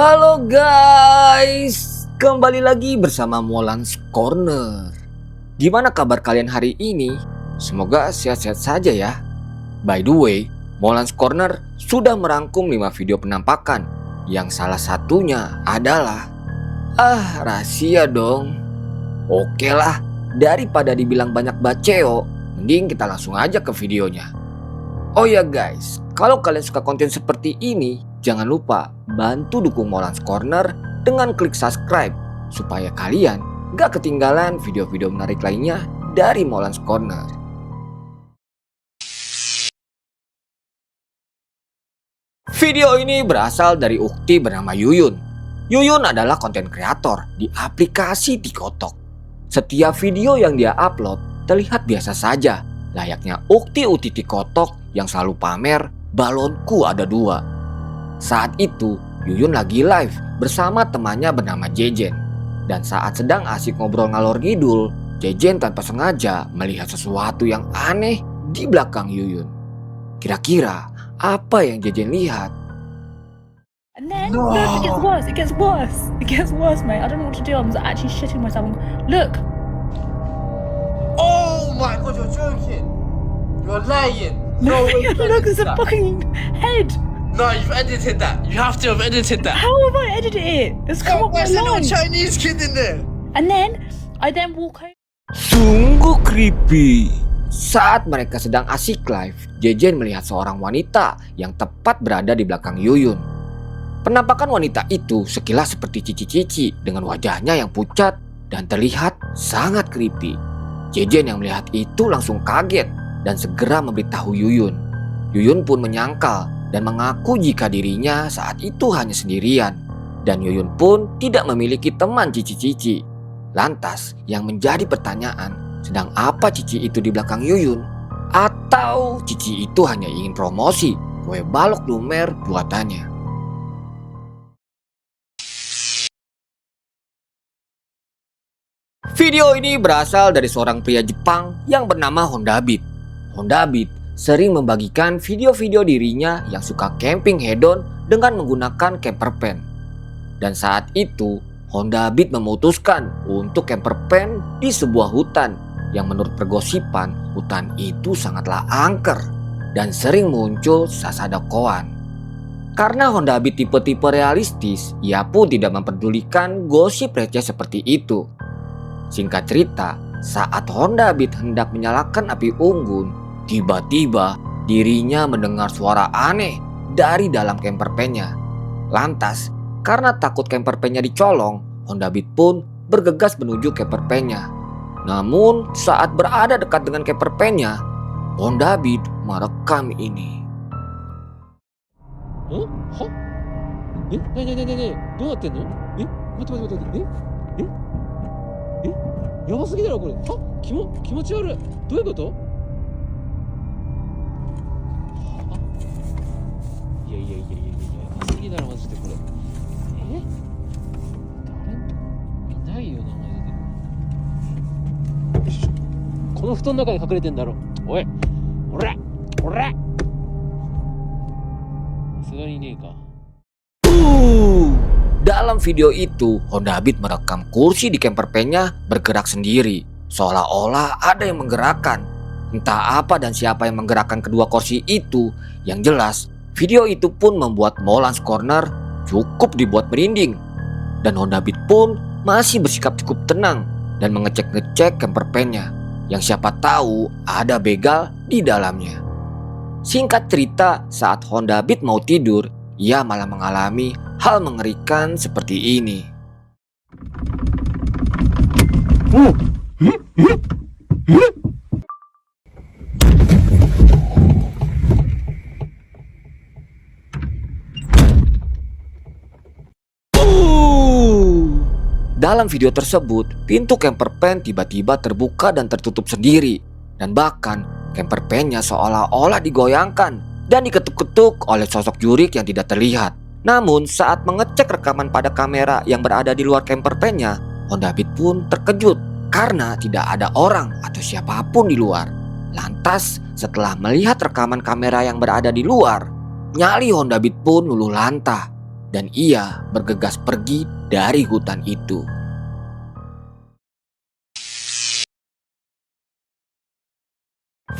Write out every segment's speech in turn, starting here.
Halo guys, kembali lagi bersama Molans Corner. Gimana kabar kalian hari ini? Semoga sehat-sehat saja ya. By the way, Molans Corner sudah merangkum 5 video penampakan, yang salah satunya adalah rahasia dong. Oke lah, daripada dibilang banyak baceo, mending kita langsung aja ke videonya. Oh ya guys, kalau kalian suka konten seperti ini, jangan lupa bantu dukung Molans Corner dengan klik subscribe supaya kalian gak ketinggalan video-video menarik lainnya dari Molans Corner. Video ini berasal dari ukti bernama Yuyun. Yuyun adalah konten kreator di aplikasi TikTok. Setiap video yang dia upload terlihat biasa saja, layaknya ukti-ukti TikTok yang selalu pamer balonku ada 2. Saat itu Yuyun lagi live bersama temannya bernama Jejen. Dan saat sedang asik ngobrol ngalor ngidul, Jejen tanpa sengaja melihat sesuatu yang aneh di belakang Yuyun. Kira-kira apa yang Jejen lihat? And then, look, it gets worse, it gets worse. It gets worse, mate. I don't know what to do. I'm actually shitting myself. Look. Oh my god, you're joking. You're lying. No way. Look, there's a fucking head. No, you've edited that. You have to have edited that. How have I edited it? It's come up Where's with the little line. Chinese kid in there? And then, I then walk over. Sungguh creepy. Saat mereka sedang asik live, Jejen melihat seorang wanita yang tepat berada di belakang Yuyun. Penampakan wanita itu sekilas seperti cici-cici dengan wajahnya yang pucat dan terlihat sangat creepy. Jejen yang melihat itu langsung kaget dan segera memberitahu Yuyun. Yuyun pun menyangkal dan mengaku jika dirinya saat itu hanya sendirian. Dan Yuyun pun tidak memiliki teman cici-cici. Lantas yang menjadi pertanyaan, sedang apa cici itu di belakang Yuyun? Atau cici itu hanya ingin promosi kue balok lumer buatannya? Video ini berasal dari seorang pria Jepang yang bernama Honda Beat. Honda Beat sering membagikan video-video dirinya yang suka camping hedon dengan menggunakan camper van. Dan saat itu, Honda Beat memutuskan untuk camper van di sebuah hutan yang menurut pergosipan hutan itu sangatlah angker dan sering muncul sasadekoan. Karena Honda Beat tipe-tipe realistis, ia pun tidak memperdulikan gosip receh seperti itu. Singkat cerita, saat Honda Beat hendak menyalakan api unggun, tiba-tiba dirinya mendengar suara aneh dari dalam camper van-nya. Lantas, karena takut camper van-nya dicolong, Honda Beat pun bergegas menuju camper van-nya. Namun, saat berada dekat dengan camper van-nya, Honda Beat merekam ini. Hah? どうなってんの？待って。やばすぎだろこれ。気持ち悪い。どういうこと？いややばすぎだろマジでこれ。誰いないよなマジで。よいしょ。この布団の中に隠れてんだろ。おい。おら。さすがにねえか。Dalam video itu, Honda Beat merekam kursi di camper van-nya bergerak sendiri, seolah-olah ada yang menggerakkan. Entah apa dan siapa yang menggerakkan kedua kursi itu. Yang jelas, video itu pun membuat Molans Corner cukup dibuat merinding. Dan Honda Beat pun masih bersikap cukup tenang dan mengecek-ngecek camper van-nya, yang siapa tahu ada begal di dalamnya. Singkat cerita, saat Honda Beat mau tidur, ia malah mengalami hal mengerikan seperti ini. Dalam video tersebut, pintu camper van tiba-tiba terbuka dan tertutup sendiri. Dan bahkan camper van-nya seolah-olah digoyangkan dan diketuk-ketuk oleh sosok jurik yang tidak terlihat. Namun saat mengecek rekaman pada kamera yang berada di luar camper van-nya, Honda Beat pun terkejut karena tidak ada orang atau siapapun di luar. Lantas setelah melihat rekaman kamera yang berada di luar, nyali Honda Beat pun luluh lantah. dan ia bergegas pergi dari hutan itu.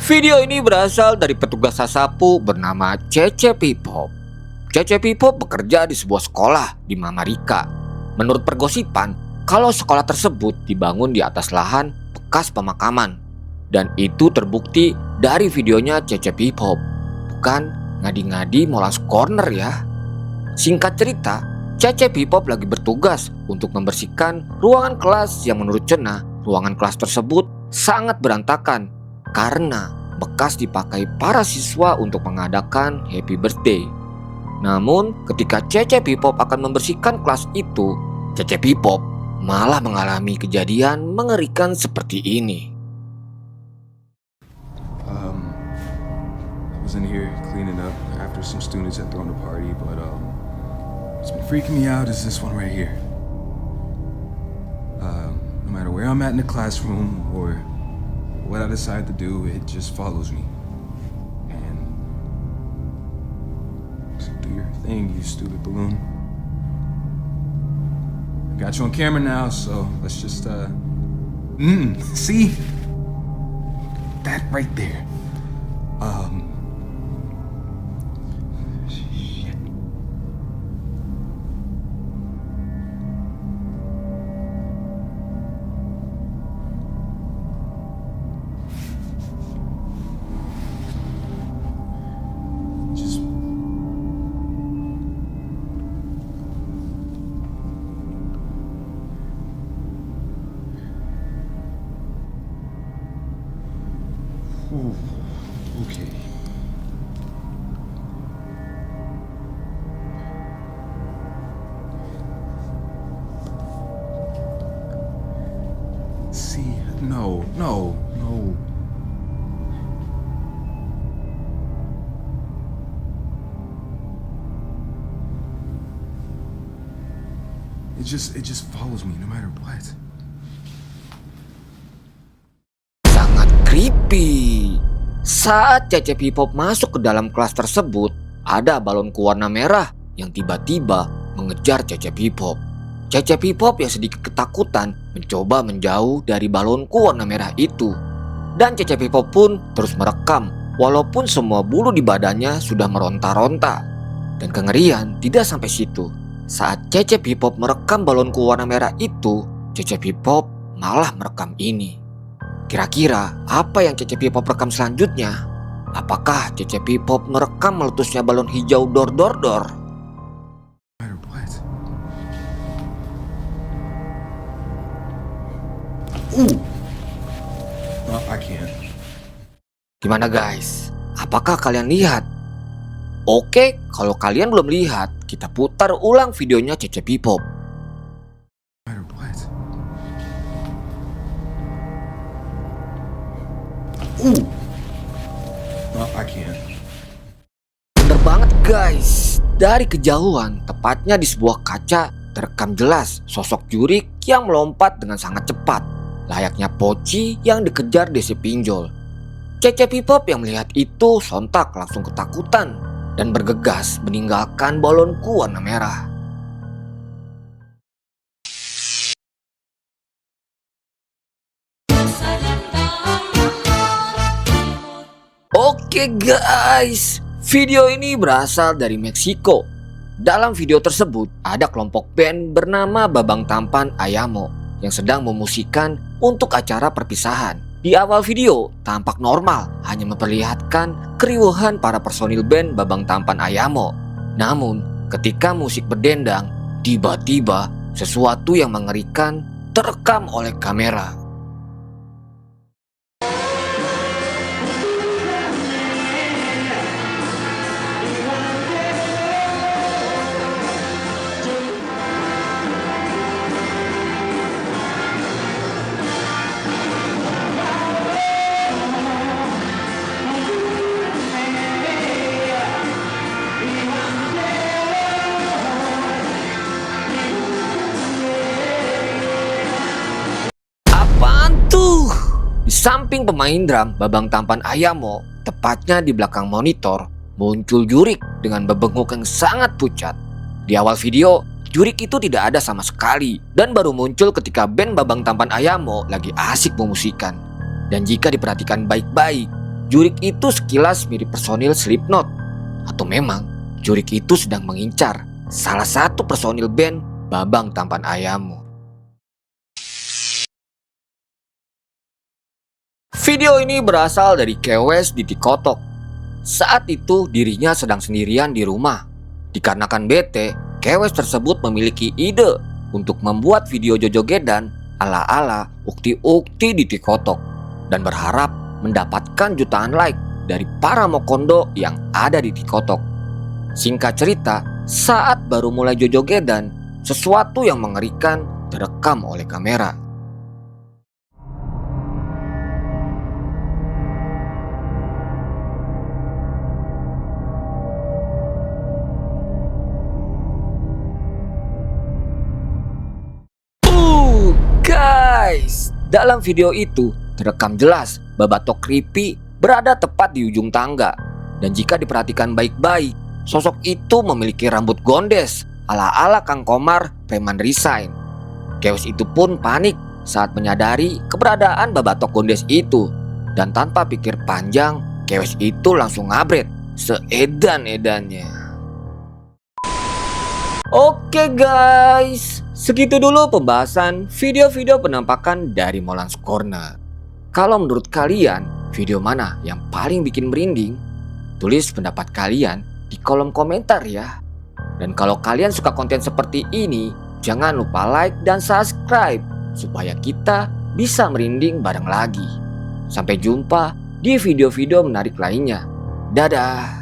Video ini berasal dari petugas sasapu bernama Cece Pipop. Cece Pipop bekerja di sebuah sekolah di Mamarika. Menurut pergosipan, kalau sekolah tersebut dibangun di atas lahan bekas pemakaman. Dan itu terbukti dari videonya Cece Pipop. Bukan ngadi-ngadi Molas Corner ya. Singkat cerita, Cece Pipop lagi bertugas untuk membersihkan ruangan kelas yang menurut Cenah, ruangan kelas tersebut sangat berantakan karena bekas dipakai para siswa untuk mengadakan happy birthday. Namun ketika Cece Pipop akan membersihkan kelas itu, Cece Pipop malah mengalami kejadian mengerikan seperti ini. I was in here cleaning up after some students had thrown a party, but what's been freaking me out is this one right here. No matter where I'm at in the classroom or what I decide to do, it just follows me. And so do your thing, you stupid balloon. I got you on camera now, so let's just see? That right there. Shit. Just Ooh, okay. See, no. It just follows me no matter what. Sangat creepy. Saat Cece Pipop masuk ke dalam kelas tersebut, ada balonku warna merah yang tiba-tiba mengejar Cece Pipop. Cece Pipop yang sedikit ketakutan mencoba menjauh dari balonku warna merah itu. Dan Cece Pipop pun terus merekam walaupun semua bulu di badannya sudah meronta-ronta. Dan kengerian tidak sampai situ. Saat Cece Pipop merekam balonku warna merah itu, Cece Pipop malah merekam ini. Kira-kira apa yang Cece Pipop rekam selanjutnya? Apakah Cece Pipop merekam meletusnya balon hijau dor-dor-dor? I can't. Gimana guys? Apakah kalian lihat? Oke, kalau kalian belum lihat, kita putar ulang videonya Cece Pipop. I can't. Bener banget guys. Dari kejauhan, tepatnya di sebuah kaca, terekam jelas sosok jurik yang melompat dengan sangat cepat. Layaknya Poci yang dikejar Desi Pinjol. Cece Pipop yang melihat itu sontak langsung ketakutan dan bergegas meninggalkan balonku warna merah. Oke guys, video ini berasal dari Meksiko. Dalam video tersebut ada kelompok band bernama Babang Tampan Ayamo yang sedang memusikan untuk acara perpisahan. Di awal video tampak normal, hanya memperlihatkan keriuhan para personil band Babang Tampan Ayamo. Namun ketika musik berdendang, tiba-tiba sesuatu yang mengerikan terekam oleh kamera. Di samping pemain drum Babang Tampan Ayamo, tepatnya di belakang monitor, muncul jurik dengan bebenguk yang sangat pucat. Di awal video, jurik itu tidak ada sama sekali dan baru muncul ketika band Babang Tampan Ayamo lagi asik memusikan. Dan jika diperhatikan baik-baik, jurik itu sekilas mirip personil Slipknot. Atau memang jurik itu sedang mengincar salah satu personil band Babang Tampan Ayamo. Video ini berasal dari Kewes di Tikotok. Saat itu dirinya sedang sendirian di rumah. Dikarenakan bete, Kewes tersebut memiliki ide untuk membuat video jojogedan ala-ala ukti-ukti di Tikotok dan berharap mendapatkan jutaan like dari para mokondo yang ada di Tikotok. Singkat cerita, saat baru mulai jojogedan, sesuatu yang mengerikan terekam oleh kamera. Guys, dalam video itu terekam jelas Babatok Creepy berada tepat di ujung tangga. Dan jika diperhatikan baik-baik, sosok itu memiliki rambut gondes ala-ala Kang Komar preman resign. Kewes itu pun panik saat menyadari keberadaan Babatok gondes itu. Dan tanpa pikir panjang, Kewes itu langsung ngabret seedan-edannya. Oke guys, segitu dulu pembahasan video-video penampakan dari Molans Corner. Kalau menurut kalian, video mana yang paling bikin merinding? Tulis pendapat kalian di kolom komentar ya. Dan kalau kalian suka konten seperti ini, jangan lupa like dan subscribe supaya kita bisa merinding bareng lagi. Sampai jumpa di video-video menarik lainnya. Dadah!